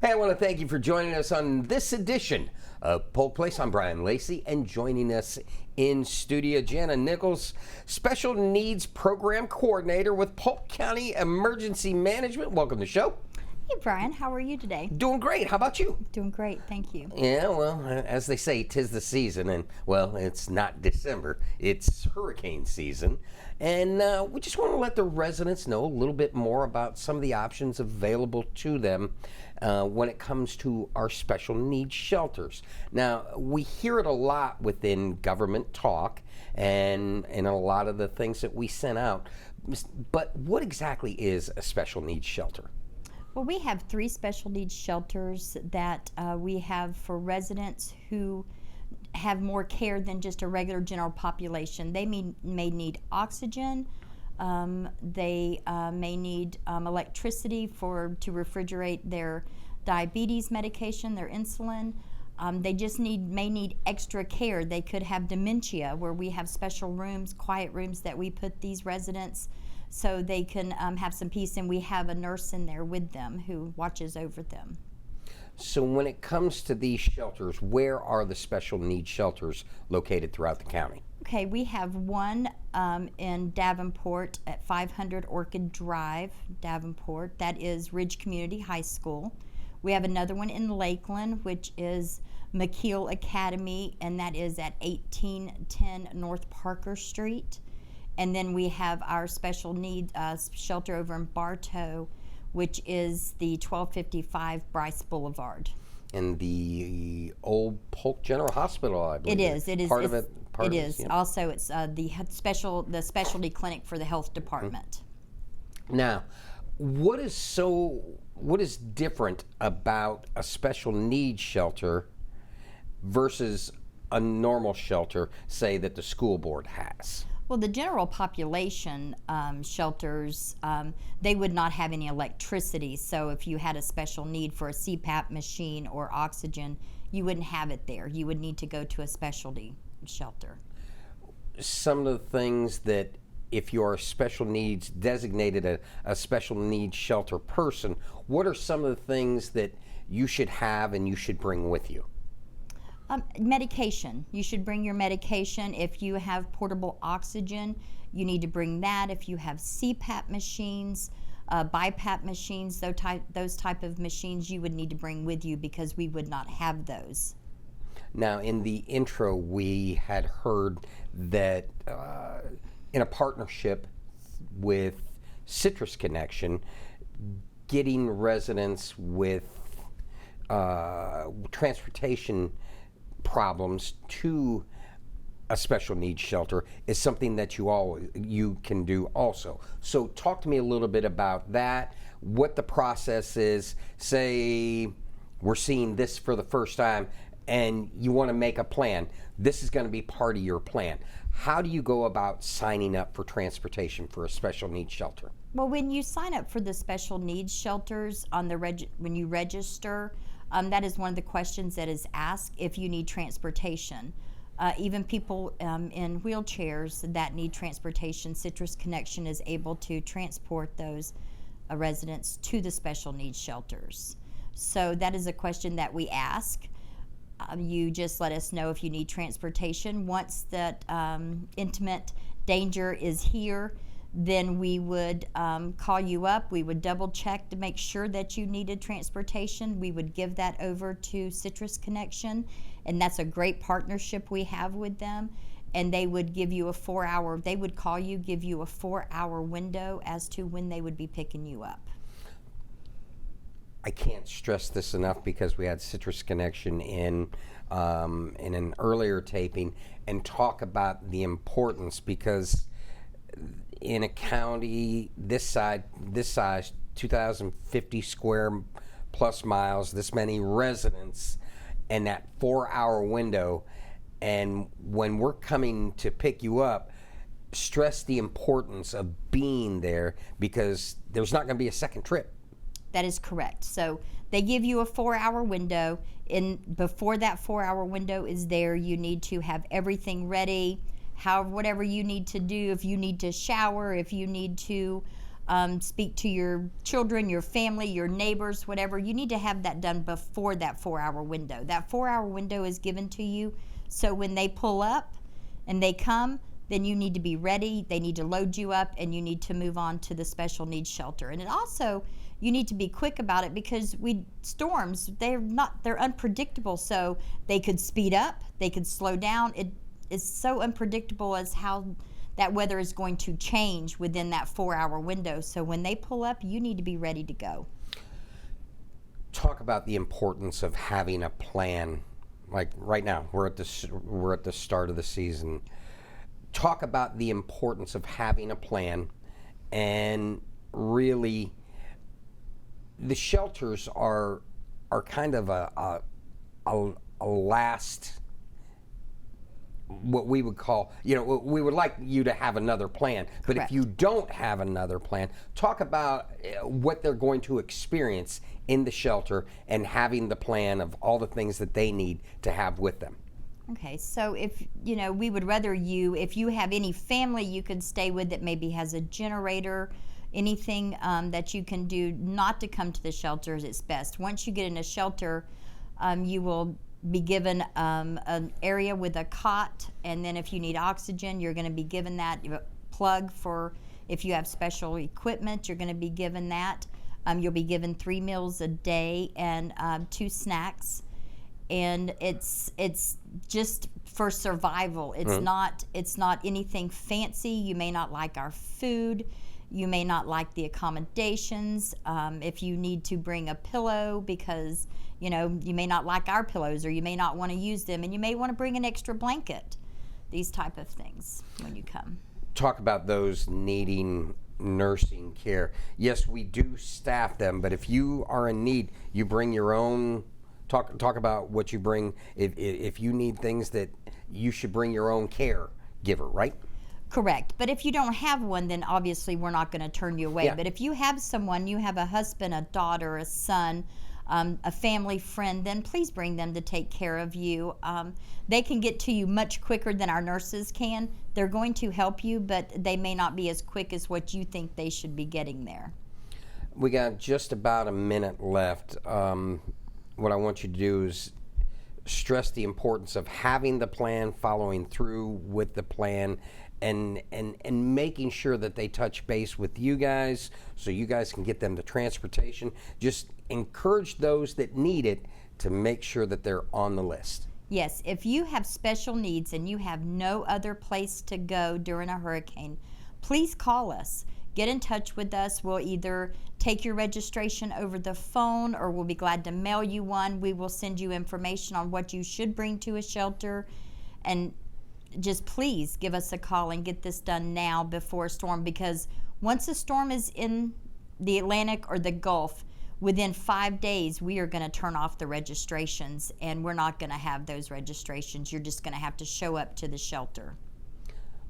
Hey, I want to thank you for joining us on this edition of Polk Place. I'm Brian Lacey, and joining us in studio, Jana Nichols, Special Needs Program Coordinator with Polk County Emergency Management. Welcome to the show. Hey, Brian. How are you today? Doing great. How about you? Doing great. Thank you. Yeah, well, as they say, 'tis the season, and, well, it's not December. It's hurricane season. And we just want to let the residents know a little bit more about some of the options available to them when it comes to our special needs shelters. Now, we hear it a lot within government talk and a lot of the things that we sent out. But what exactly is a special needs shelter? Well, we have 3 special needs shelters that we have for residents who have more care than just a regular general population. They may need oxygen. They may need electricity to refrigerate their diabetes medication, their insulin. They just may need extra care. They could have dementia, where we have special rooms, quiet rooms that we put these residents so they can have some peace, and we have a nurse in there with them who watches over them. So when it comes to these shelters, where are the special needs shelters located throughout the county? Okay, we have one in Davenport at 500 Orchid Drive, Davenport. That is Ridge Community High School. We have another one in Lakeland, which is McKeel Academy, and that is at 1810 North Parker Street. And then we have our special need shelter over in Bartow, which is the 1255 Bryce Boulevard. And the old Polk General Hospital, I believe. It is. It is. Part of it. It is. Yeah. Also, it's the specialty clinic for the health department. Now, what is different about a special needs shelter versus a normal shelter, say, that the school board has? Well, the general population shelters, they would not have any electricity. So if you had a special need for a CPAP machine or oxygen, you wouldn't have it there. You would need to go to a specialty shelter. Some of the things that, if you're special needs, designated a special needs shelter person, what are some of the things that you should have and you should bring with you? Medication. You should bring your medication. If you have portable oxygen, you need to bring that. If you have CPAP machines, BiPAP machines, those type of machines, you would need to bring with you because we would not have those. Now, in the intro, we had heard that in a partnership with Citrus Connection, getting residents with transportation problems to a special needs shelter is something that you can do also. So talk to me a little bit about that, what the process is. Say we're seeing this for the first time and you want to make a plan. This is going to be part of your plan. How do you go about signing up for transportation for a special needs shelter? Well, when you sign up for the special needs shelters when you register, that is one of the questions that is asked if you need transportation. Even people in wheelchairs that need transportation, Citrus Connection is able to transport those residents to the special needs shelters. So that is a question that we ask. You just let us know if you need transportation. Once that intimate danger is here, then we would call you up. We would double check to make sure that you needed transportation. We would give that over to Citrus Connection, and that's a great partnership we have with them. And they would give you they would call you, give you a 4-hour window as to when they would be picking you up. I can't stress this enough because we had Citrus Connection in an earlier taping and talk about the importance, because in a county this size, 2,050 square plus miles, this many residents, and that 4-hour window, and when we're coming to pick you up, stress the importance of being there, because there's not going to be a second trip. That is correct. So they give you a 4-hour window, and before that 4-hour window is there, you need to have everything ready. Whatever you need to do, if you need to shower, if you need to speak to your children, your family, your neighbors, whatever. You need to have that done before that 4-hour window. That 4-hour window is given to you, so when they pull up and they come, then you need to be ready. They need to load you up, and you need to move on to the special needs shelter. And it also, you need to be quick about it, because storms, they're unpredictable. So they could speed up, they could slow down. It is so unpredictable as how that weather is going to change within that 4-hour window. So when they pull up, you need to be ready to go. Talk about the importance of having a plan. Like right now, we're at the start of the season. Talk about the importance of having a plan, and really, the shelters are kind of a last, what we would call, we would like you to have another plan. But Correct. if you don't have another plan, talk about what they're going to experience in the shelter, and having the plan of all the things that they need to have with them. Okay, so if, we would rather if you have any family you could stay with that maybe has a generator, anything that you can do not to come to the shelters, it's best. Once you get in a shelter, you will be given an area with a cot, and then if you need oxygen, you're going to be given that. You have a plug for if you have special equipment, you're going to be given that. You'll be given 3 meals a day and 2 snacks. And it's just for survival. It's not anything fancy. You may not like our food. You may not like the accommodations. If you need to bring a pillow because you may not like our pillows, or you may not want to use them, and you may want to bring an extra blanket. These type of things when you come. Talk about those needing nursing care. Yes, we do staff them, but if you are in need, you bring your own. Talk about what you bring. If you need things, that you should bring your own caregiver, right? Correct. But if you don't have one, then obviously we're not going to turn you away. Yeah. But if you have someone, you have a husband, a daughter, a son, a family friend, then please bring them to take care of you. They can get to you much quicker than our nurses can. They're going to help you, but they may not be as quick as what you think they should be getting there. We got just about a minute left. What I want you to do is stress the importance of having the plan, following through with the plan, and making sure that they touch base with you guys so you guys can get them the transportation. Just encourage those that need it to make sure that they're on the list. Yes, if you have special needs and you have no other place to go during a hurricane, please call us. Get in touch with us. We'll either take your registration over the phone, or we'll be glad to mail you one. We will send you information on what you should bring to a shelter. And just please give us a call and get this done now before a storm, because once a storm is in the Atlantic or the Gulf, within 5 days we are going to turn off the registrations, and we're not going to have those registrations. You're just going to have to show up to the shelter.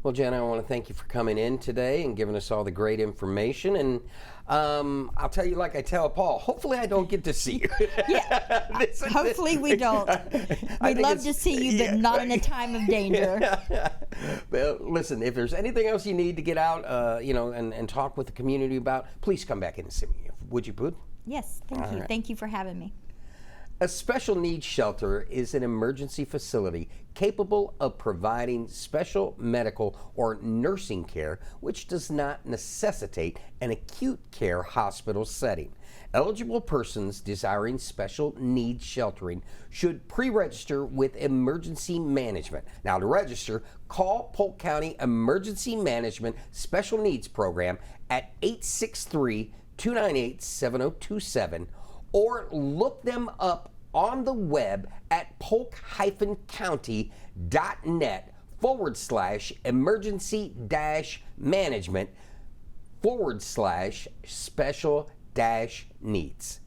Well, Jen, I want to thank you for coming in today and giving us all the great information. And I'll tell you, like I tell Paul, hopefully I don't get to see you. Yeah, hopefully we don't. We'd love to see you, but not in a time of danger. Well, listen, if there's anything else you need to get out, and talk with the community about, please come back in and see me. Would you, Bud? Yes, thank you. Right. Thank you for having me. A special needs shelter is an emergency facility capable of providing special medical or nursing care which does not necessitate an acute care hospital setting. Eligible persons desiring special needs sheltering should pre-register with emergency management. Now, to register, call Polk County Emergency Management Special Needs Program at 863-298-7027, or look them up on the web at polk-county.net/emergency-management/special-needs.